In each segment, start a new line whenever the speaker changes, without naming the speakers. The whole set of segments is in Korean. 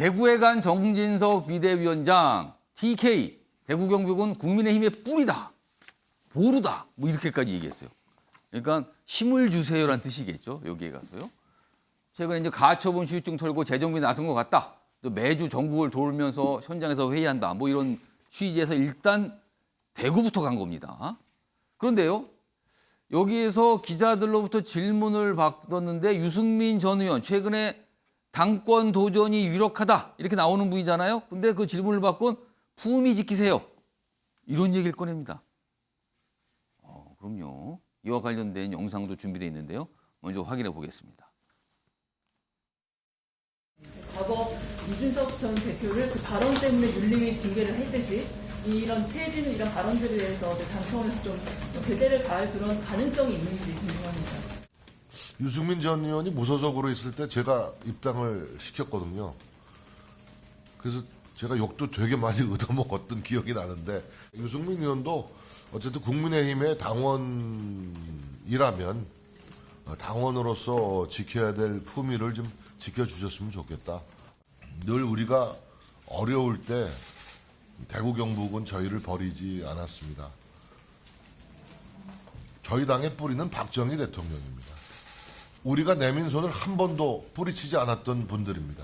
대구에 간 정진석 비대위원장 TK 대구경북은 국민의힘의 뿔이다, 보루다, 뭐 이렇게까지 얘기했어요. 그러니까 힘을 주세요라는 뜻이겠죠. 여기에 가서요. 최근에 이제 가처분 후유증 털고 재정비 나선 것 같다. 또 매주 전국을 돌면서 현장에서 회의한다. 뭐 이런 취지에서 일단 대구부터 간 겁니다. 그런데요, 여기에서 기자들로부터 질문을 받았는데 유승민 전 의원 최근에 당권 도전이 유력하다 이렇게 나오는 분이잖아요. 근데 그 질문을 받곤 품위 지키세요 이런 얘기를 꺼냅니다. 그럼요. 이와 관련된 영상도 준비되어 있는데요. 먼저 확인해 보겠습니다.
과거 이준석 전 대표를 그 발언 때문에 윤리위 징계를 했듯이 이런 퇴진 이런 발언들에 대해서 당 차원에서 좀 제재를 가할 그런 가능성이 있는지 궁금합니다.
유승민 전 의원이 무소속으로 있을 때 제가 입당을 시켰거든요. 그래서 제가 욕도 되게 많이 얻어먹었던 기억이 나는데 유승민 의원도 어쨌든 국민의힘의 당원이라면 당원으로서 지켜야 될 품위를 좀 지켜주셨으면 좋겠다. 늘 우리가 어려울 때 대구 경북은 저희를 버리지 않았습니다. 저희 당의 뿌리는 박정희 대통령입니다. 우리가 내민 손을 한 번도 뿌리치지 않았던 분들입니다.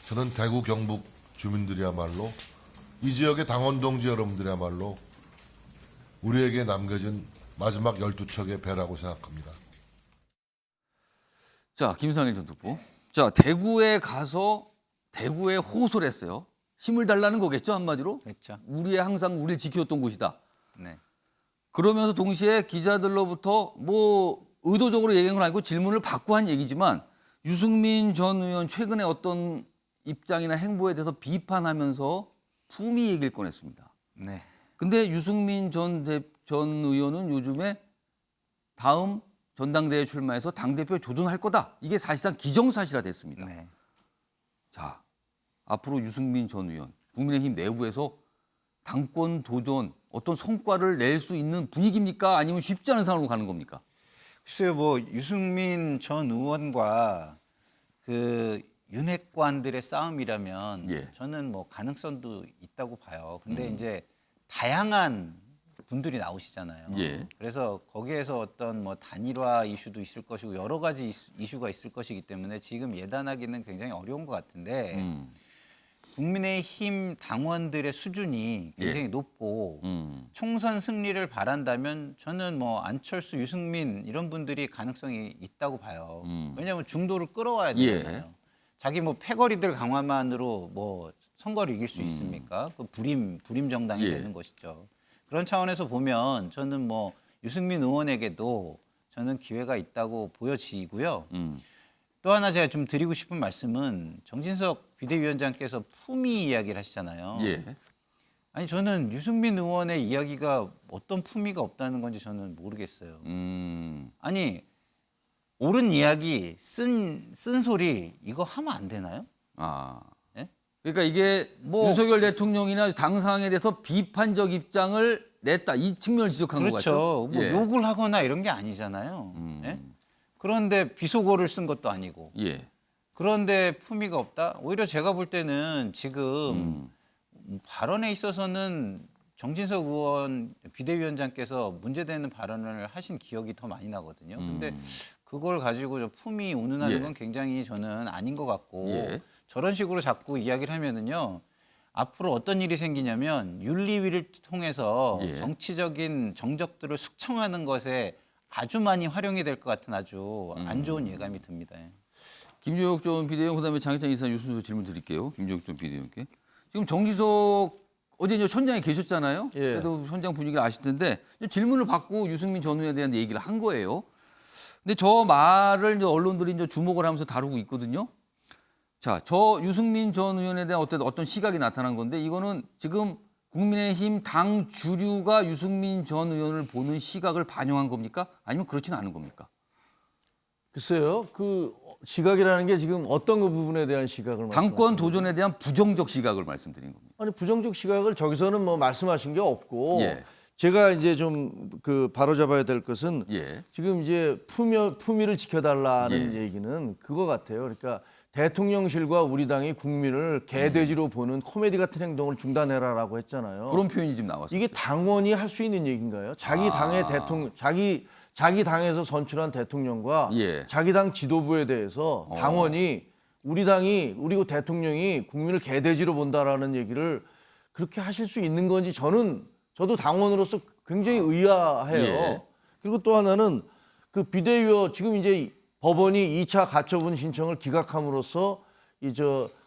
저는 대구 경북 주민들이야말로 이 지역의 당원 동지 여러분들이야말로 우리에게 남겨진 마지막 12척의 배라고 생각합니다.
자, 김상일 전 특보. 자, 대구에 가서 대구에 호소를 했어요. 힘을 달라는 거겠죠, 한마디로?
그렇죠.
항상 우리를 지켜줬던 곳이다.
네.
그러면서 동시에 기자들로부터 뭐 의도적으로 얘기한 건 아니고 질문을 받고 한 얘기지만 유승민 전 의원 최근에 어떤 입장이나 행보에 대해서 비판하면서 품위 얘기를 꺼냈습니다.
네.
근데 유승민 전 의원은 요즘에 다음 전당대회 출마해서 당대표 조전할 거다. 이게 사실상 기정사실화 됐습니다.
네.
자, 앞으로 유승민 전 의원, 국민의힘 내부에서 당권 도전 어떤 성과를 낼 수 있는 분위기입니까? 아니면 쉽지 않은 상황으로 가는 겁니까?
글쎄요, 뭐 유승민 전 의원과 그 윤핵관들의 싸움이라면
예.
저는 뭐 가능성도 있다고 봐요. 근데 이제 다양한 분들이 나오시잖아요.
예.
그래서 거기에서 어떤 뭐 단일화 이슈도 있을 것이고 여러 가지 이슈가 있을 것이기 때문에 지금 예단하기는 굉장히 어려운 것 같은데 국민의힘 당원들의 수준이 굉장히 높고 총선 승리를 바란다면 저는 뭐 안철수, 유승민 이런 분들이 가능성이 있다고 봐요. 왜냐하면 중도를 끌어와야 되잖아요. 자기 뭐 패거리들 강화만으로 뭐 선거를 이길 수 있습니까? 그 불임 정당이 되는 것이죠. 그런 차원에서 보면 저는 뭐 유승민 의원에게도 저는 기회가 있다고 보여지고요. 또 하나 제가 좀 드리고 싶은 말씀은 정진석 비대위원장께서 품위 이야기를 하시잖아요.
예.
아니 저는 유승민 의원의 이야기가 어떤 품위가 없다는 건지 저는 모르겠어요. 아니 옳은 이야기, 쓴 소리 이거 하면 안 되나요?
아.
예?
그러니까 이게
뭐-
윤석열 대통령이나 당 상황에 대해서 비판적 입장을 냈다. 이 측면을 지적한 것 같죠.
그렇죠. 뭐
예.
욕을 하거나 이런 게 아니잖아요. 예? 그런데 비속어를 쓴 것도 아니고.
예.
그런데 품위가 없다? 오히려 제가 볼 때는 지금 발언에 있어서는 정진석 의원 비대위원장께서 문제되는 발언을 하신 기억이 더 많이 나거든요. 근데 그걸 가지고 저 품위 운운하는
예.
건 굉장히 저는 아닌 것 같고
예.
저런 식으로 자꾸 이야기를 하면은요. 앞으로 어떤 일이 생기냐면 윤리위를 통해서
예.
정치적인 정적들을 숙청하는 것에 아주 많이 활용이 될 것 같은 아주 안 좋은 예감이 듭니다.
김종혁 전 비대위원 그다음에 장희찬 이사 유순서 질문 드릴게요. 김종혁 전 비대위원께. 지금 정지석 어제 이제 현장에 계셨잖아요.
예.
그래도 현장 분위기를 아실 텐데 질문을 받고 유승민 전 의원에 대한 얘기를 한 거예요. 근데 저 말을 이제 언론들이 이제 주목을 하면서 다루고 있거든요. 자, 저 유승민 전 의원에 대한 어떤 시각이 나타난 건데 이거는 지금 국민의힘 당 주류가 유승민 전 의원을 보는 시각을 반영한 겁니까? 아니면 그렇지는 않은 겁니까?
글쎄요. 그 시각이라는 게 지금 어떤 그 부분에 대한 시각을
당권
말씀하시는
도전에 대한 부정적 시각을 말씀드린 겁니다.
아니 부정적 시각을 저기서는 뭐 말씀하신 게 없고
예.
제가 이제 좀 그 바로잡아야 될 것은
예.
지금 이제 품위를 지켜달라는
예.
얘기는 그거 같아요. 그러니까 대통령실과 우리 당이 국민을 개돼지로 보는 코미디 같은 행동을 중단해라라고 했잖아요.
그런 표현이 지금 나왔어요.
이게 당원이 할 수 있는 얘기인가요? 자기 당의 대통령, 자기 당에서 선출한 대통령과
예.
자기 당 지도부에 대해서 당원이 우리 당이 그리고 대통령이 국민을 개돼지로 본다라는 얘기를 그렇게 하실 수 있는 건지 저도 당원으로서 굉장히 의아해요.
예.
그리고 또 하나는 그 비대위원 지금 이제 법원이 2차 가처분 신청을 기각함으로써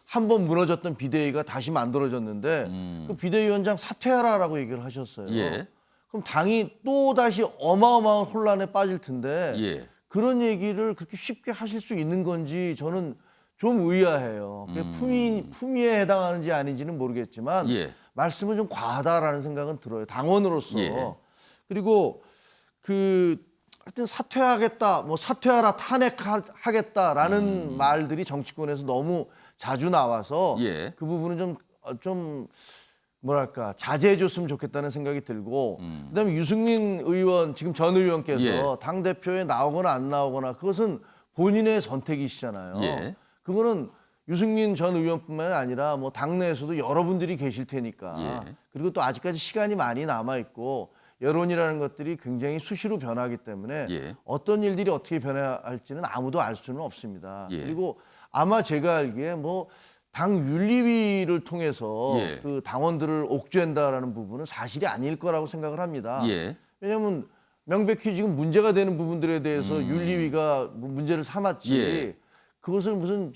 한 번 무너졌던 비대위가 다시 만들어졌는데 그 비대위원장 사퇴하라라고 얘기를 하셨어요.
예.
그럼 당이 또 다시 어마어마한 혼란에 빠질 텐데
예.
그런 얘기를 그렇게 쉽게 하실 수 있는 건지 저는 좀 의아해요. 그게 품위에 해당하는지 아닌지는 모르겠지만
예.
말씀은 좀 과하다라는 생각은 들어요. 당원으로서.
예.
그리고 하여튼 사퇴하겠다, 뭐 사퇴하라, 탄핵하겠다라는 말들이 정치권에서 너무 자주 나와서
예.
그 부분은 좀 뭐랄까 자제해줬으면 좋겠다는 생각이 들고 그다음에 유승민 의원 지금 전 의원께서
예.
당 대표에 나오거나 안 나오거나 그것은 본인의 선택이시잖아요.
예.
그거는 유승민 전 의원뿐만 아니라 뭐 당내에서도 여러분들이 계실 테니까
예.
그리고 또 아직까지 시간이 많이 남아 있고 여론이라는 것들이 굉장히 수시로 변하기 때문에
예.
어떤 일들이 어떻게 변할지는 아무도 알 수는 없습니다.
예.
그리고 아마 제가 알기에 뭐 당 윤리위를 통해서
예.
그 당원들을 옥죄한다라는 부분은 사실이 아닐 거라고 생각을 합니다.
예.
왜냐하면 명백히 지금 문제가 되는 부분들에 대해서 윤리위가 뭐 문제를 삼았지
예.
그것을 무슨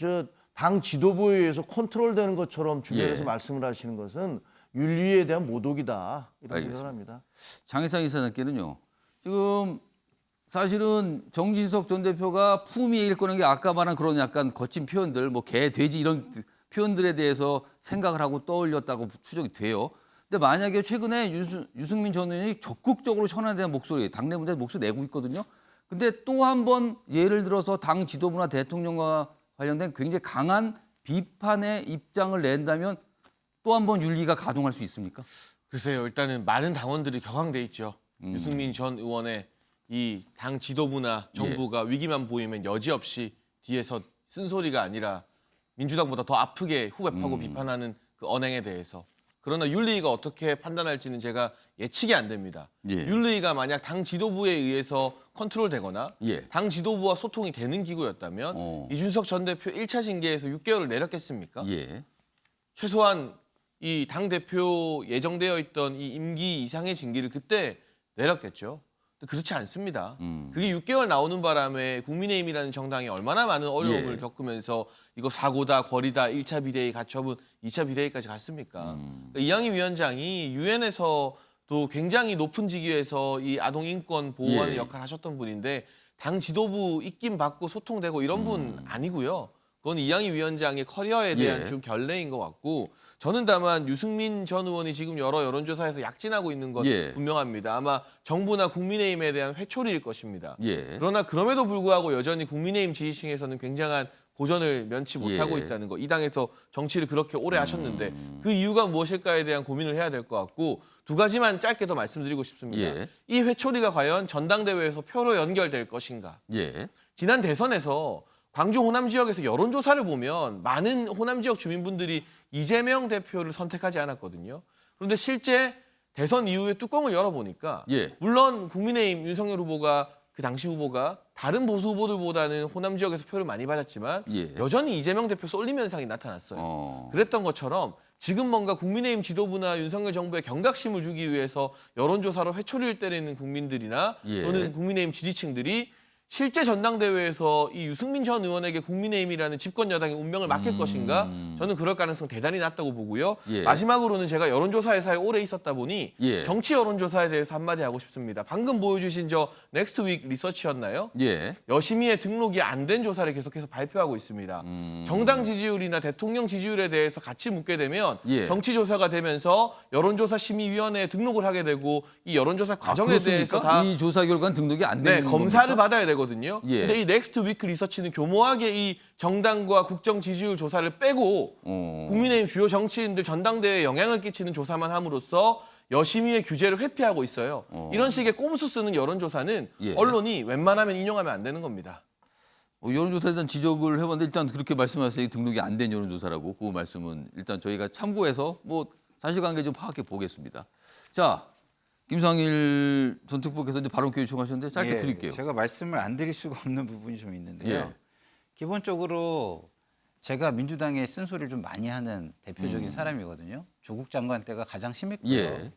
당 지도부에 의해서 컨트롤되는 것처럼 주변에서
예.
말씀을 하시는 것은 윤리위에 대한 모독이다 이런
알겠습니다.
생각을 합니다.
장혜상 이사장께는요. 지금 사실은 정진석 전 대표가 품위에 일거는 게 아까 말한 그런 약간 거친 표현들, 뭐 개, 돼지 이런 표현들에 대해서 생각을 하고 떠올렸다고 추정이 돼요. 근데 만약에 최근에 유승민 전 의원이 적극적으로 현안에 대한 목소리, 당내 문제에 목소리 내고 있거든요. 근데 또 한 번 예를 들어서 당 지도부나 대통령과 관련된 굉장히 강한 비판의 입장을 낸다면 또 한 번 윤리가 가동할 수 있습니까?
글쎄요. 일단은 많은 당원들이 격앙돼 있죠. 유승민 전 의원의 이 당 지도부나 정부가 위기만 보이면 여지없이 뒤에서 쓴소리가 아니라 민주당보다 더 아프게 후배 파고 비판하는 그 언행에 대해서. 그러나 윤리위가 어떻게 판단할지는 제가 예측이 안 됩니다.
예.
윤리위가 만약 당 지도부에 의해서 컨트롤되거나
예.
당 지도부와 소통이 되는 기구였다면 이준석 전 대표 1차 징계에서 6개월을 내렸겠습니까?
예.
최소한 이 당 대표 예정되어 있던 이 임기 이상의 징계를 그때 내렸겠죠. 근데 그렇지 않습니다. 그게 6개월 나오는 바람에 국민의힘이라는 정당이 얼마나 많은 어려움을
예.
겪으면서 이거 사고다, 거리다, 1차 비대위 가처분, 2차 비대위까지 갔습니까? 그러니까 이양희 위원장이 유엔에서도 굉장히 높은 직위에서 이 아동 인권 보호하는
예.
역할을 하셨던 분인데 당 지도부 입김 받고 소통되고 이런 분 아니고요. 그건 이양희 위원장의 커리어에 대한
예.
좀 결례인 것 같고 저는 다만 유승민 전 의원이 지금 여러 여론조사에서 약진하고 있는 건
예.
분명합니다. 아마 정부나 국민의힘에 대한 회초리일 것입니다.
예.
그러나 그럼에도 불구하고 여전히 국민의힘 지지층에서는 굉장한 고전을 면치 못하고
예.
있다는 거. 이 당에서 정치를 그렇게 오래 하셨는데 그 이유가 무엇일까에 대한 고민을 해야 될 것 같고 두 가지만 짧게 더 말씀드리고 싶습니다.
예.
이 회초리가 과연 전당대회에서 표로 연결될 것인가.
예.
지난 대선에서 광주 호남 지역에서 여론조사를 보면 많은 호남 지역 주민분들이 이재명 대표를 선택하지 않았거든요. 그런데 실제 대선 이후에 뚜껑을 열어보니까
예.
물론 국민의힘 윤석열 후보가 그 당시 후보가 다른 보수 후보들보다는 호남 지역에서 표를 많이 받았지만
예.
여전히 이재명 대표 쏠림 현상이 나타났어요. 그랬던 것처럼 지금 뭔가 국민의힘 지도부나 윤석열 정부에 경각심을 주기 위해서 여론조사로 회초리를 때리는 국민들이나
예.
또는 국민의힘 지지층들이 실제 전당대회에서 이 유승민 전 의원에게 국민의힘이라는 집권 여당의 운명을 맡길 것인가? 저는 그럴 가능성 대단히 낮다고 보고요.
예.
마지막으로는 제가 여론조사 회사에 오래 있었다 보니
예.
정치 여론조사에 대해서 한마디 하고 싶습니다. 방금 보여주신 저 넥스트 윅 리서치였나요?
예.
여심위의 등록이 안 된 조사를 계속해서 발표하고 있습니다. 정당 지지율이나 대통령 지지율에 대해서 같이 묻게 되면
예.
정치조사가 되면서 여론조사심의위원회에 등록을 하게 되고 이 여론조사 과정에
그렇습니까?
대해서 다
이 조사 결과는 등록이 안 되는
네, 검사를
겁니까?
받아야 되거든요.
예.
근데 이 넥스트 위크 리서치는 교모하게 이 정당과 국정 지지율 조사를 빼고 국민의힘 주요 정치인들 전당대회에 영향을 끼치는 조사만 함으로써 여심위의 규제를 회피하고 있어요. 이런 식의 꼼수 쓰는 여론조사는
예.
언론이 웬만하면 인용하면 안 되는 겁니다.
여론조사에 대한 지적을 해봤는데 일단 그렇게 말씀하세요. 등록이 안 된 여론조사라고. 그 말씀은 일단 저희가 참고해서 뭐 사실관계 좀 파악해 보겠습니다. 자, 김상일 전 특보께서 이제 발언 요청하셨는데 짧게
예,
드릴게요.
제가 말씀을 안 드릴 수가 없는 부분이 좀 있는데요.
예.
기본적으로 제가 민주당의 쓴소리를 좀 많이 하는 대표적인 사람이거든요. 조국 장관 때가 가장 심했고요.
예.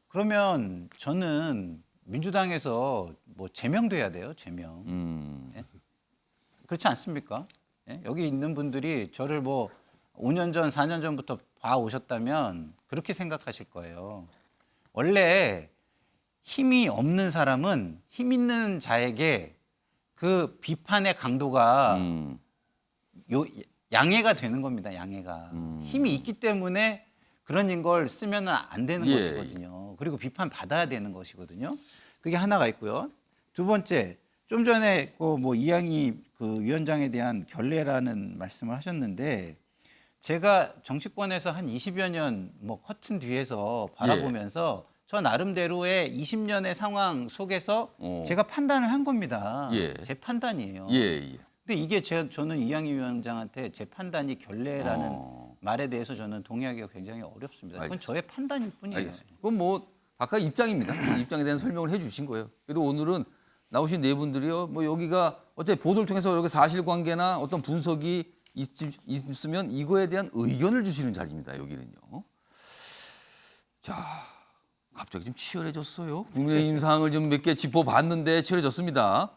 그러면 저는 민주당에서 뭐 제명돼야 돼요. 제명. 예? 그렇지 않습니까? 예? 여기 있는 분들이 저를 뭐 5년 전, 4년 전부터 봐오셨다면 그렇게 생각하실 거예요. 원래 힘이 없는 사람은 힘 있는 자에게 그 비판의 강도가 양해가 되는 겁니다. 양해가. 힘이 있기 때문에 그런 걸 쓰면 안 되는
예.
것이거든요. 그리고 비판 받아야 되는 것이거든요. 그게 하나가 있고요. 두 번째, 좀 전에 뭐 이양희 그 위원장에 대한 결례라는 말씀을 하셨는데 제가 정치권에서 한 20여 년 뭐 커튼 뒤에서 바라보면서 저 나름대로의 20년의 상황 속에서 제가 판단을 한 겁니다.
예.
제 판단이에요.
예, 예.
근데 이게 저는 이양희 위원장한테 제 판단이 결례라는 말에 대해서 저는 동의하기가 굉장히 어렵습니다. 그건
알겠습니다.
저의 판단일 뿐이에요.
알겠습니다. 그건 뭐 각각 입장입니다. 그 입장에 대한 설명을 해주신 거예요. 그리고 오늘은 나오신 네 분들이요, 뭐 여기가 어차피 보도를 통해서 여기 사실관계나 어떤 분석이 있으면 이거에 대한 의견을 주시는 자리입니다. 여기는요. 자, 갑자기 좀 치열해졌어요. 국민의힘 사항을 좀 몇 개 짚어봤는데 치열해졌습니다.